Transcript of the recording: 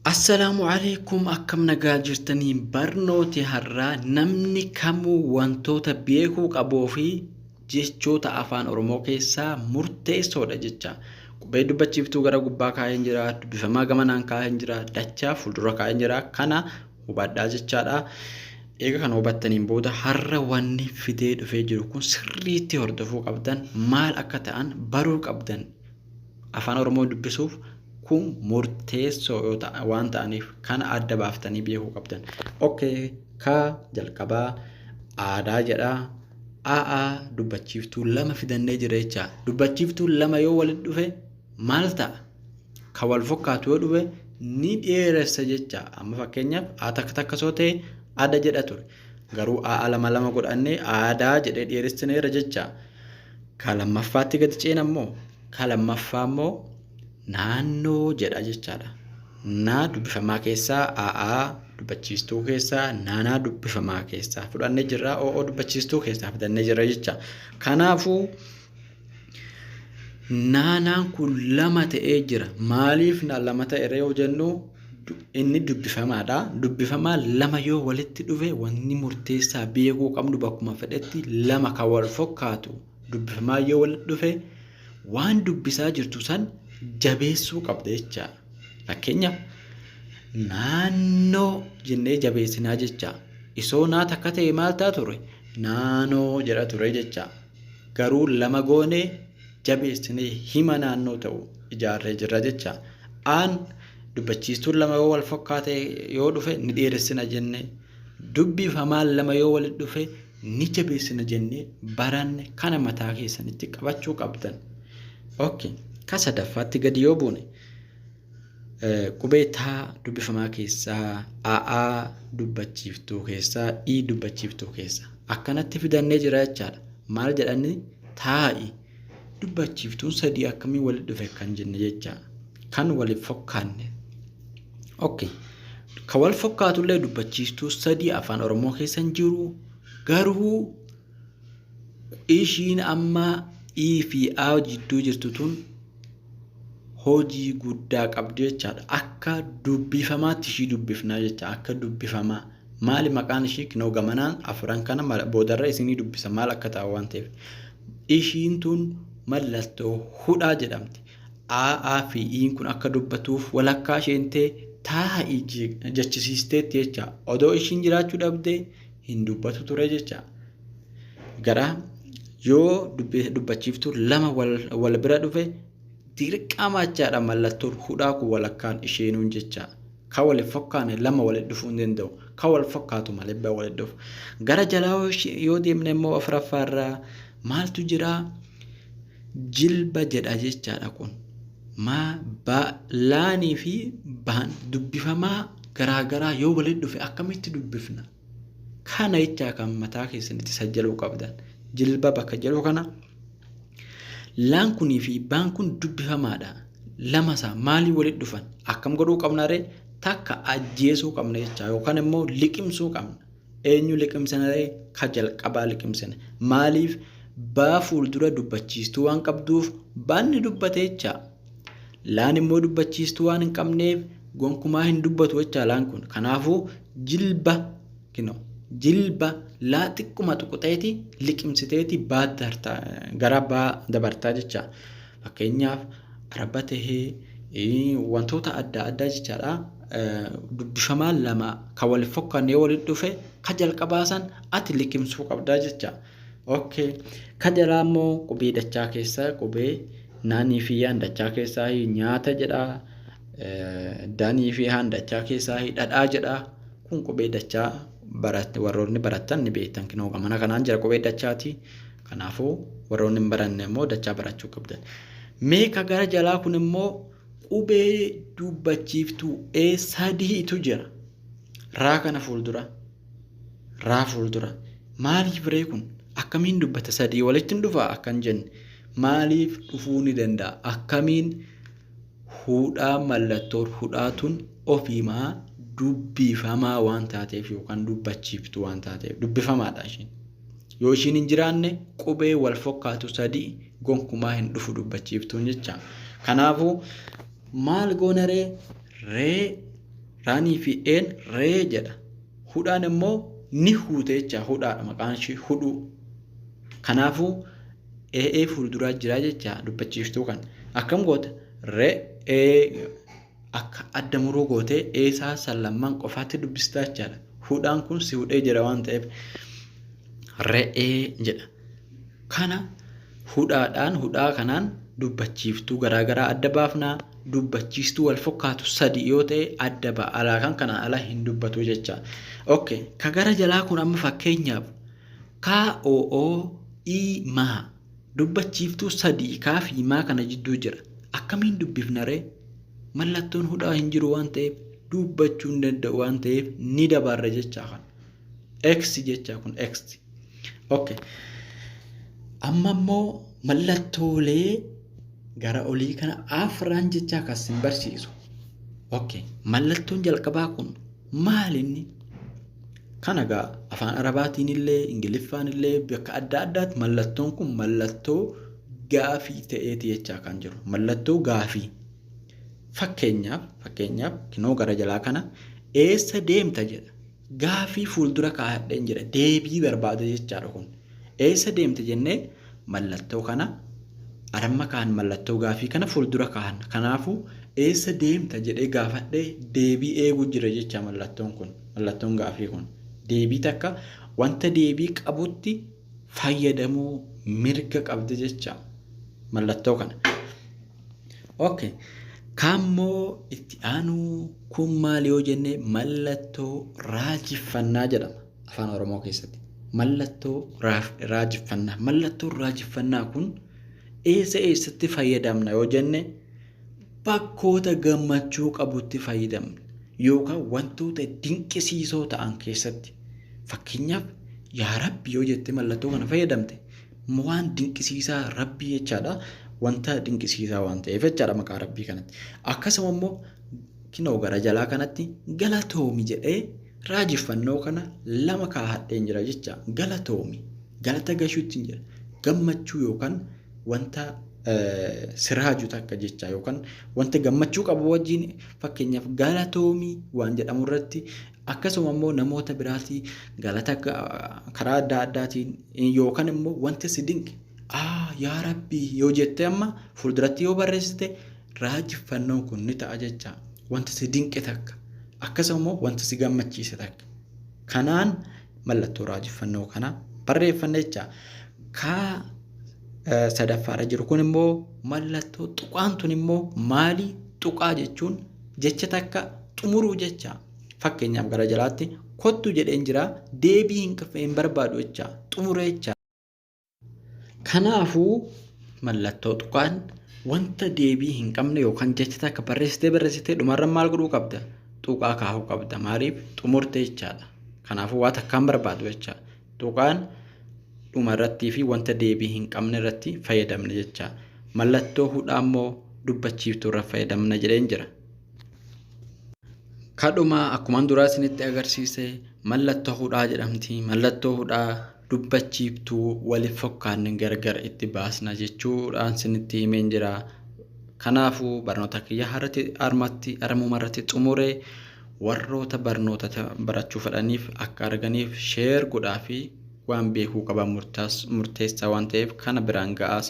Assalaamu alaikum akkam nagaa jirtanii barnooti har'aa namni kamuu wantoota beekuu qabuu fi jechoota afaan Oromoo keessaa murteessoodha jecha. Qubee dubbachiiftuu gara gubbaa kaa'een jira, dubbifamaa gamanaan kaa'een jira, dachaa fuuldura kaa'een jira. Kana hubadhaa jechaadha. Eega kana hubattaniin booda har'a wanni fidee dhufee jiru kun sirriitti hordofuu qabdan, maal akka ta'an baruu qabdan. Afaan Oromoo dubbisuuf kun murteessoo yoo ta'an waan ta'aniif kana adda baaftanii beekuu qabdan. Okay, ka jalqabaa aadaa jedha. A'aa dubbachiiftuu lama fidannee jira jecha. Dubbachiiftuun lama yoo walitti dhufe maal ta'a? Ka wal fakkaatu yoo dhufe ni dheeressa jecha. Amma fakkeenyaaf aa takka soo ta'e ada jedha ture. Garuu a'aa lama godhannee aadaa jedhee dheeressineera jecha. Ka lammaffaatti gadi ceena immoo ka lammaffaa immoo naannoo jedha jechaadha. Naa dubbifamaa keessaa a'aa dubbachiistuu keessaa naanaa dubbifamaa keessaa fudhannee jirra. O'oo dubbachiistuu keessaa fidannee jirra jecha. Kanaafuu naanaan kun lama ta'ee jira. Maaliif lama ta'e yoo jennu inni dubbifamaadha. Dubbifamaa lama yoo walitti dhufe wanni murteessaa beekuu qabnu bakkuma fedhetti lama kan wal fakkaatu dubbifamaa yoo walitti dhufe waan dubbisaa jirtu san jabeessuu qabda jecha. Fakkeenyaaf naannoo jennee jabeessinaa jecha. Isoo naa takka ta'e maal ta'a ture? Naannoo jedha ture jecha. Garuu lama goonee jabeessinee hima naannoo ta'u ijaarree jirra jecha. Aan dubbachiistuun lama yoo wal fakkaate yoo dhufe ni dheeressina jenne. Dubbifamaan lama yoo walitti dhufe ni jabeessina jennee baranne kana mataa keessanitti qabachuu qabdan. Okay. Ka sadaffaatti gadi yoo buune qubee taa dubbifamaa keessaa a'aa dubbachiiftuu keessaa i dubbachiiftuu keessaa akkanatti fidannee jira jechaadha. Maal jedhani taa'i dubbachiiftuun sadii akkamii walitti dhufe kan jenne jecha. Kan waliif fakkaanne. Okay. Ka wal fakkaatullee dubbachiistuu sadii afaan Oromoo keessa hin jiru. Garuu ishiin amma i fi a jidduu jirtu tun hojii guddaa qabdi jechaadha. Akka dubbifamaatti ishii dubbifnaa jecha. Akka dubbifamaa maali maqaan ishii kinoo gamanaan afran kana boodarra isinii dubbisa maal akka ta'u waan ta'eef. Ishiin tun mallattoo hudhaa jedhamti. A'aa fi iin kun akka dubbatuuf walakkaa isheen ta'e taa'ii jechisiisteetti jecha. Odoo ishiin jiraachuu dhabdee hin dubbatu ture jecha. Gara yoo dubbachiiftuu lama wal bira dhufe dirqama jechaadha mallattoon hudhaa kun walakkaan isheenuun jecha. Ka wal fakkaane lama walitti dhufuu hin danda'u. Ka wal fakkaatu malee walitti dhufu. Gara jalaa yoo deemne immoo afuraffaarraa maaltu jira? Jilba jedha jechaadha kun. Laanii fi baan dubbifamaa garaagaraa yoo walitti dhufe akkamitti dubbifna? Kana jechaa kan mataa keessanitti sajjaluu qabdan. Jilba bakka jedhu kana laan kunii fi baan kun dubbifamaadha. Lama isaa maalii walitti dhufan? Akkam godhuu qabna ree? Takka ajjeesuu qabna jecha yookaan immoo liqimsuu qabna. Eenyu liqimsina ree? Ka jalqabaa liqimsina. Maaliif? Baa fuuldura dubbachiistuu waan qabduuf baanni dubbate jecha. Laan immoo dubbachiistuu waan hin qabneef gonkumaa hin dubbatu jecha laan kun. Kanaafuu jilba kinoo. Jilba laa xiqquma tuquxeeti liqimsiteeti gara baa dabartaa jecha. Fakkeenyaaf araba tahee wantoota adda addaa jechaadha. Dubbifamaan lama ka wal fakkaanne walitti dhufe ka jalqabaasan ati liqimsuu qabdaa jecha. Okay. Ka jalaa immoo qubee dachaa keessaa qubee naanii fi dachaa keessaa nyaata jedha. Daanii fi dachaa keessaa dhadhaa jedha. Kun qubee dachaa warroonni baratan ni beektan kinoo gamana kanaan jira qubee dachaati. Kanaafuu warroonni hin baranne immoo dachaa barachuu qabdan. Mee ka gara jalaa kun immoo qubee dubbachiiftuu sadiitu jira. Raa kana fuuldura. Raa fuuldura. Maaliif ree kun? Akkamiin dubbata sadii walitti hin dhufaa akkan jenne? Maaliif dhufuu ni danda'a? Akkamiin hudhaa mallattoon hudhaatuun ofiimaa dubbifamaa waan taateef yookaan dubbachiiftuu waan taateef dubbifamaadha ishiin. Yoo ishiin hin jiraanne qubee wal fakkaatu sadii gonkumaa hin dhufu dubbachiiftuun jecha. Kanaafuu maal goona ree Raanii fi een ree jedha. Hudhaan immoo ni huute jecha hudhaadha maqaan ishee hudhuu. Kanaafuu ee fuulduraa jira jecha dubbachiiftuu kan. Akkam goota ree akka adda muruu gootee eesaa sallamman qofaatti dubbistaa jechaadha. Hudhaan kun si hudhee jira waan ta'eef re'ee jedha. Kana hudhaadhaan hudhaa kanaan dubbachiiftuu garaagaraa adda baafnaa. Dubbachiistuu wal fakkaatu sadi yoo ta'e adda ba'a. Alaa kan kanaan ala hin dubbatu jecha. Okay, ka gara jalaa kun amma fakkeenyaaf maa dubbachiiftuu sadii kaa fi maa kana jidduu jira. Akkamiin dubbifna ree? Mallattoon hudhaa hin jiru waan ta'eef dubbachuu hin danda'u waan ta'eef ni dabarra jecha kan. X jecha kun X. Okay. Amma immoo mallattoolee gara olii kana afran jecha akkas hin barsiisu. Okay. Mallattoon jalqabaa kun maalinni? Kana gaa afaan Arabaatiin illee Ingiliffaan illee bakka adda addaatti mallattoon kun mallattoo gaafii ta'eeti jechaa kan jiru. Mallattoo gaafii. Fakkeenyaaf kinoo gara jalaa kana eessa deemta jedha. Gaafii fuuldura kaa'adheen jedha. Deebii barbaada jechaadha kun. Eessa deemta jennee mallattoo kana aramma kaan mallattoo gaafii kana fuuldura kaa'an. Kanaafuu eessa deemta jedhee gaafadhee deebii eeguu jira jecha mallattoon kun. Mallattoon gaafii kun. Deebii takka wanta deebii qabutti fayyadamuu mirga qabda jecha mallattoo kana. Okay. Kammoo itti aanuu kun maali yoo jenne mallattoo raajifannaa jedhama afaan Oromoo keessatti. Mallattoo raajifannaa. Mallattoon raajifannaa kun eessatti fayyadamna yoo jenne bakkoota gammachuu qabutti fayyadamna yookaan wantoota dinqisiisoo ta'an keessatti. Fakkeenyaaf yaa Rabbi yoo jette mallattoo kana fayyadamte waan dinqisiisaa Rabbii jechaadha. Wanta dinqisiisaa waan ta'eef jechaadha maqaa Rabbii kanatti. Akkasuma immoo kinoo gara jalaa kanatti galatoomi jedhee raajifannoo kana lama kaa'adheen jira jecha. Galatoomi. Galata gashuutti jira. Gammachuu yookaan wanta siraaju takka jecha yookaan wanta gammachuu qabu wajjin fakkeenyaaf galatoomi waan jedhamu irratti akkasuma immoo namoota biraatii galata karaa adda addaatiin yookaan immoo wanta si dinqe. Yaa Rabbi yoo jette amma fuulduratti yoo barreessite raajiffannoon kun ni ta'a jecha. Wanta si dinqe takka akkasuma immoo wanta si gammachiise takka. Kanaan mallattoo raajifannoo kana barreeffanne jecha. Sadaffaarra jiru kun immoo mallattoo tuqaan tun immoo maali? Tuqaa jechuun jecha takka xumuruu jecha. Fakkeenyaaf gara jalaatti kottu jedheen jira deebii hin barbaadu jecha xumure jecha. Kanaafuu mallattoo tuqaan wanta deebii hin qabne yookaan jecha takka barreessitee dhumarra maal godhuu qabda? Tuqaa kaahuu qabda. Maaliif? Xumurte jechaadha. Kanaafuu waa takkaan barbaadu jecha. Tuqaan dhumarrattii fi wanta deebii hin qabne irratti fayyadamna jecha. Mallattoo hudhaa immoo dubbachiiftuu irra fayyadamna jedheen jira. Kadhuma akkuma duraa isinitti agarsiise mallattoo hudhaa jedhamti. Mallattoo hudhaa dubbachiiftuu waliif fakkaanne gargar itti baasna jechuudhaan isinitti himeen jira. Kanaafuu barnoota kiyya haramuma irratti xumuree warroota barnoota barachuu fedhaniif akka arganiif sheer godhaa fi waan beekuu qaban murteessaa waan ta'eef kana biraan ga'aa.